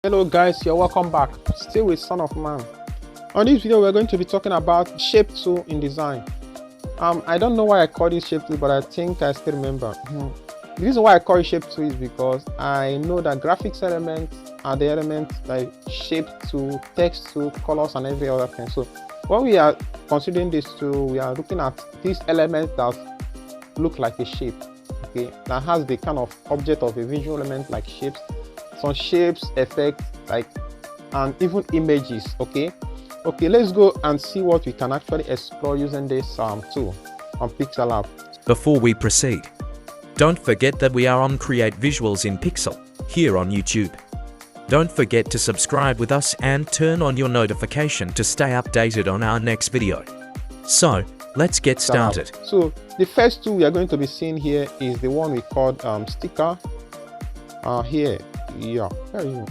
Hello guys, you're welcome back. Still with Son of Man. On this video, we're going to be talking about shape tool in design. I don't know why I call this shape tool, but I think I still remember. The reason why I call it shape tool is because I know that graphics elements are the elements like shape tool, text tool, colors, and every other thing. So when we are considering this tool, we are looking at these elements that look like a shape. Okay, that has the kind of object of a visual element like shapes. Some shapes, effects, like, and even images. Okay, let's go and see what we can actually explore using this tool on PixelLab. Before we proceed, don't forget that we are on Create Visuals in Pixel here on YouTube. Don't forget to subscribe with us and turn on your notification to stay updated on our next video. So let's get started. So the first tool we are going to be seeing here is the one we called sticker. Here, yeah, there you go.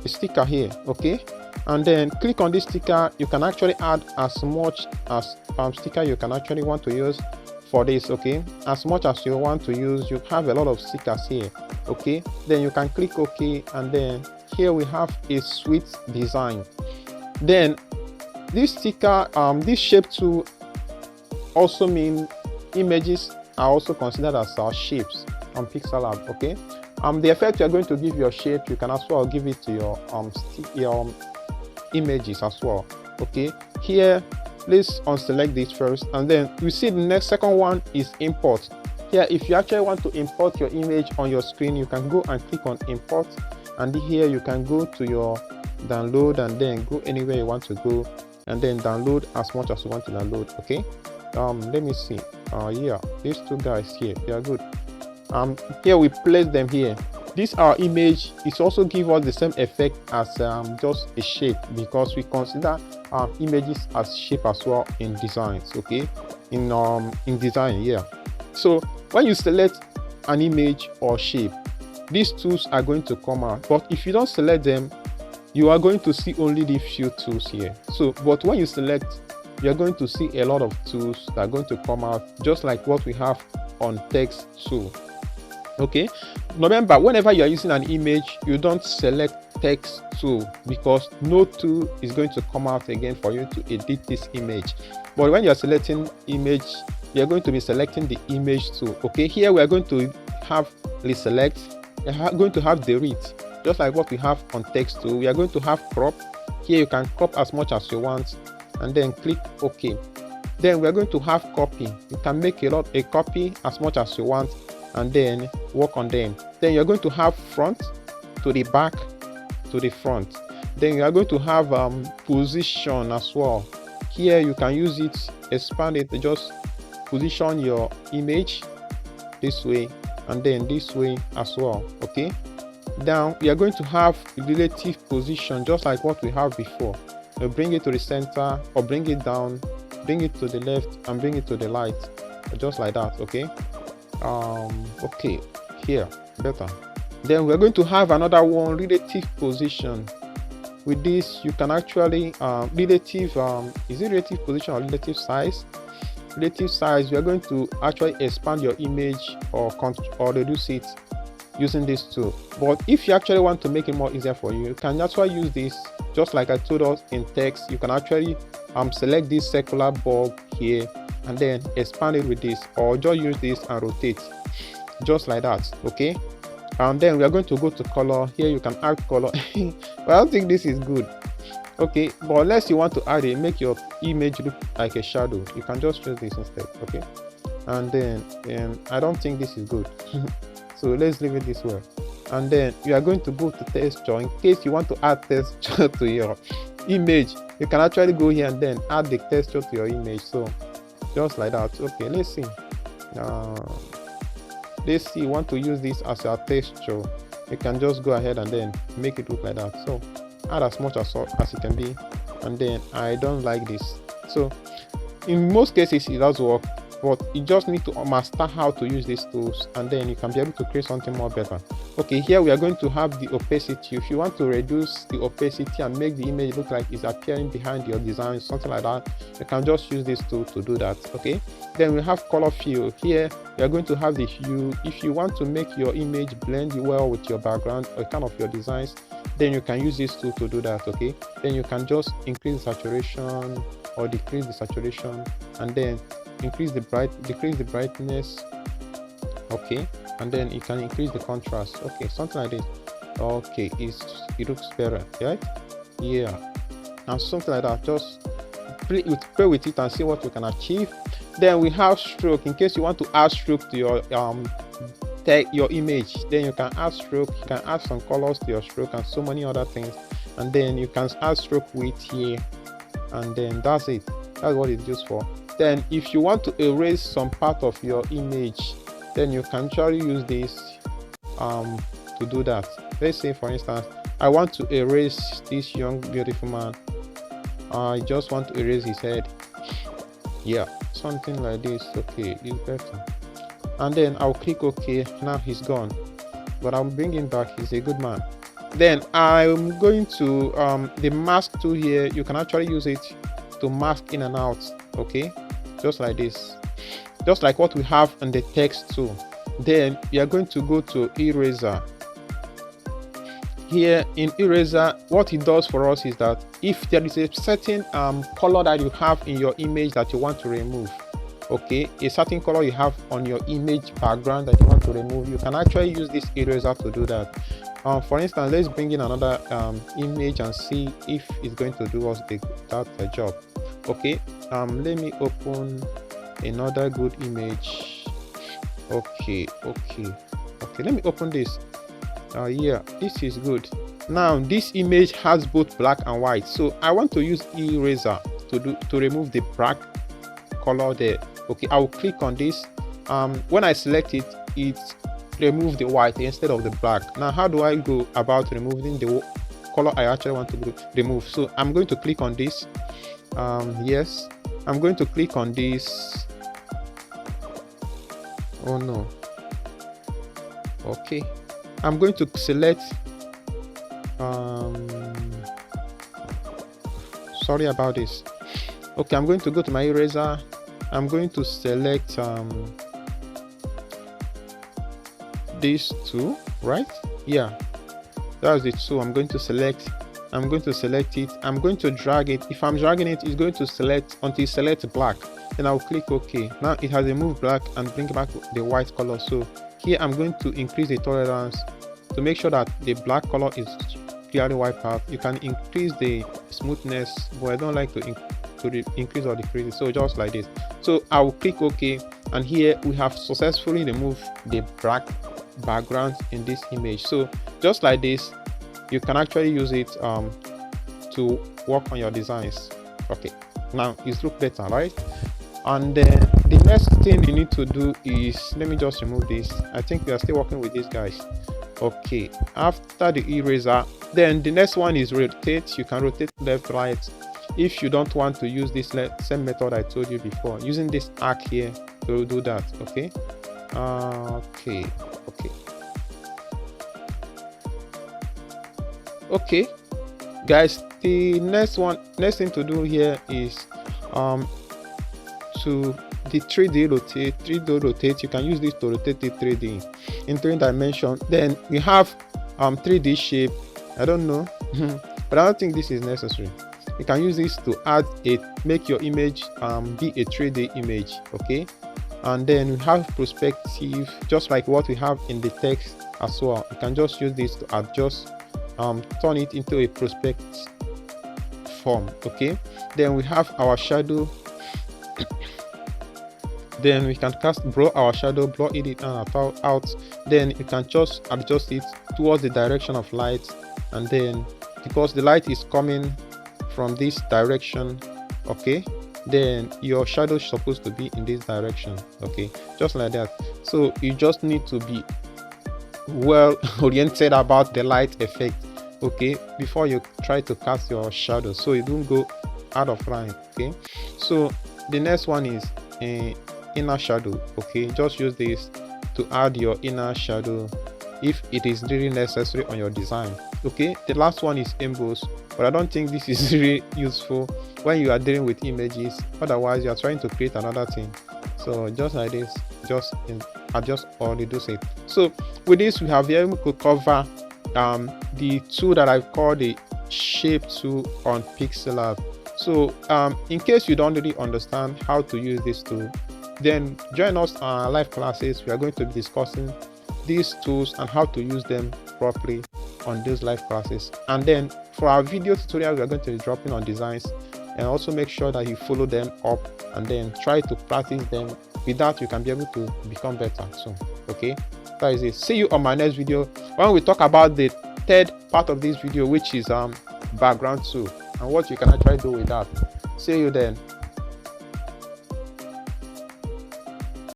The sticker here, okay, and then click on this sticker. You can actually add as much as sticker you can actually want to use for this. Okay, as much as you want to use. You have a lot of stickers here. Okay, then you can click OK, and then here we have a sweet design. Then this sticker, this shape tool also mean images are also considered as shapes on PixelLab. Okay, the effect you are going to give your shape, you can as well give it to your images as well. Okay, here let's unselect this first, and then we see the second one is import. Here, if you actually want to import your image on your screen, you can go and click on import, and here you can go to your download and then go anywhere you want to go, and then download as much as you want to download. Okay, let me see. Yeah, these two guys here, they are good. Here we place them here. This our image is also give us the same effect as just a shape, because we consider images as shape as well in designs. Okay, in design, yeah. So when you select an image or shape, these tools are going to come out, but if you don't select them, you are going to see only the few tools here. So but when you select, you're going to see a lot of tools that are going to come out, just like what we have on text tool. Okay, remember, whenever you are using an image, you don't select text tool, because no tool is going to come out again for you to edit this image. But when you are selecting image, you're going to be selecting the image tool. Okay, here we are going to have reselect, we are going to have delete, just like what we have on text tool. We are going to have crop. Here you can crop as much as you want, and then click OK. Then we are going to have copy. You can make a copy as much as you want, and then work on them. Then you're going to have front to the back to the front. Then you are going to have position as well. Here you can use it, expand it, just position your image this way and then this way as well. Okay, now we are going to have relative position, just like what we have before. You bring it to the center, or bring it down, bring it to the left, and bring it to the right, just like that. Okay, okay, here better. Then we're going to have another one, relative position. With this you can actually relative is it relative position or relative size? Relative size, we are going to actually expand your image or reduce it using this tool. But if you actually want to make it more easier for you, you can actually use this, just like I told us in text. You can actually select this circular bulb here and then expand it with this, or just use this and rotate, just like that. Okay, and then we are going to go to color. Here you can add color. But I don't think this is good. Okay, but unless you want to add it, make your image look like a shadow, you can just use this instead. Okay, and then I don't think this is good. So let's leave it this way. And then you are going to go to texture. In case you want to add texture to your image, you can actually go here and then add the texture to your image. So just like that. Okay, let's see. Let's see, you want to use this as a texture, you can just go ahead and then make it look like that. So add as much as it can be, and then I don't like this. So in most cases it does work, but you just need to master how to use these tools, and then you can be able to create something more better. Okay, here we are going to have the opacity. If you want to reduce the opacity and make the image look like it's appearing behind your design, something like that, you can just use this tool to do that. Okay, then we have color fill. Here you are going to have the hue. If you want to make your image blend well with your background or kind of your designs, then you can use this tool to do that. Okay, then you can just increase the saturation or decrease the saturation, and then decrease the brightness. Okay, and then you can increase the contrast. Okay, something like this. Okay, it looks better, right? Yeah, and something like that. Just play with it and see what you can achieve. Then we have stroke. In case you want to add stroke to your your image, then you can add stroke. You can add some colors to your stroke and so many other things, and then you can add stroke width here, and then that's it. That's what it's used for. Then if you want to erase some part of your image, then you can actually use this to do that. Let's say for instance I want to erase this young beautiful man. I just want to erase his head. Yeah, something like this. Okay, it's better. And then I'll click OK. Now he's gone, but I'll bring him back. He's a good man. Then I'm going to the mask tool here. You can actually use it to mask in and out. Okay, just like this, just like what we have in the text tool. Then we are going to go to eraser. Here in eraser, what it does for us is that if there is a certain color that you have in your image that you want to remove, okay, a certain color you have on your image background that you want to remove, you can actually use this eraser to do that. For instance, let's bring in another image and see if it's going to do us that job. Okay, let me open another good image. Okay, let me open this. Yeah, this is good. Now this image has both black and white, so I want to use eraser to remove the black color there. Okay, I will click on this. When I select it, it remove the white instead of the black. Now how do I go about removing the color I actually want to remove? So I'm going to click on this. Yes, I'm going to click on this. Oh no. Okay, I'm going to select sorry about this. Okay, I'm going to go to my eraser. I'm going to select these two, right? Yeah, that's the two. I'm going to select it. I'm going to drag it. If I'm dragging it, it's going to select until it selects black. Then I'll click OK. Now it has removed black and bring back the white color. So here I'm going to increase the tolerance to make sure that the black color is clearly wiped out. You can increase the smoothness, but I don't like to increase or decrease it, so just like this. So I will click OK, and here we have successfully removed the black background in this image. So just like this, you can actually use it to work on your designs. Okay, now it looks better, right? And then the next thing you need to do is, let me just remove this. I think we are still working with these guys. Okay, after the eraser, then the next one is rotate. You can rotate left, right. If you don't want to use this same method I told you before, using this arc here to do that. Okay, okay guys, the next thing to do here is to the 3D rotate. You can use this to rotate the 3D in 3 dimensions. Then we have 3D shape. I don't know but I don't think this is necessary. You can use this to make your image be a 3D image. Okay, and then we have perspective, just like what we have in the text as well. You can just use this to adjust, turn it into a perspective form. Okay, then we have our shadow. Then we can blur our shadow, blur it out. Then you can just adjust it towards the direction of light, and then because the light is coming from this direction, okay, then your shadow is supposed to be in this direction. Okay, just like that. So you just need to be well oriented about the light effect, okay, before you try to cast your shadow, so you don't go out of line. Okay, so the next one is inner shadow. Okay, just use this to add your inner shadow if it is really necessary on your design. Okay, the last one is emboss, but I don't think this is really useful when you are dealing with images. Otherwise you are trying to create another thing. So just like this, adjust or reduce it. So with this, we have been able to cover the tool that I've called the shape tool on PixelLab. So in case you don't really understand how to use this tool, then join us on our live classes. We are going to be discussing these tools and how to use them properly on those live classes. And then for our video tutorial, we are going to be dropping on designs, and also make sure that you follow them up and then try to practice them. With that, you can be able to become better soon. Okay, that is it. See you on my next video when we talk about the third part of this video, which is background tool and what you can actually do with that. See you then.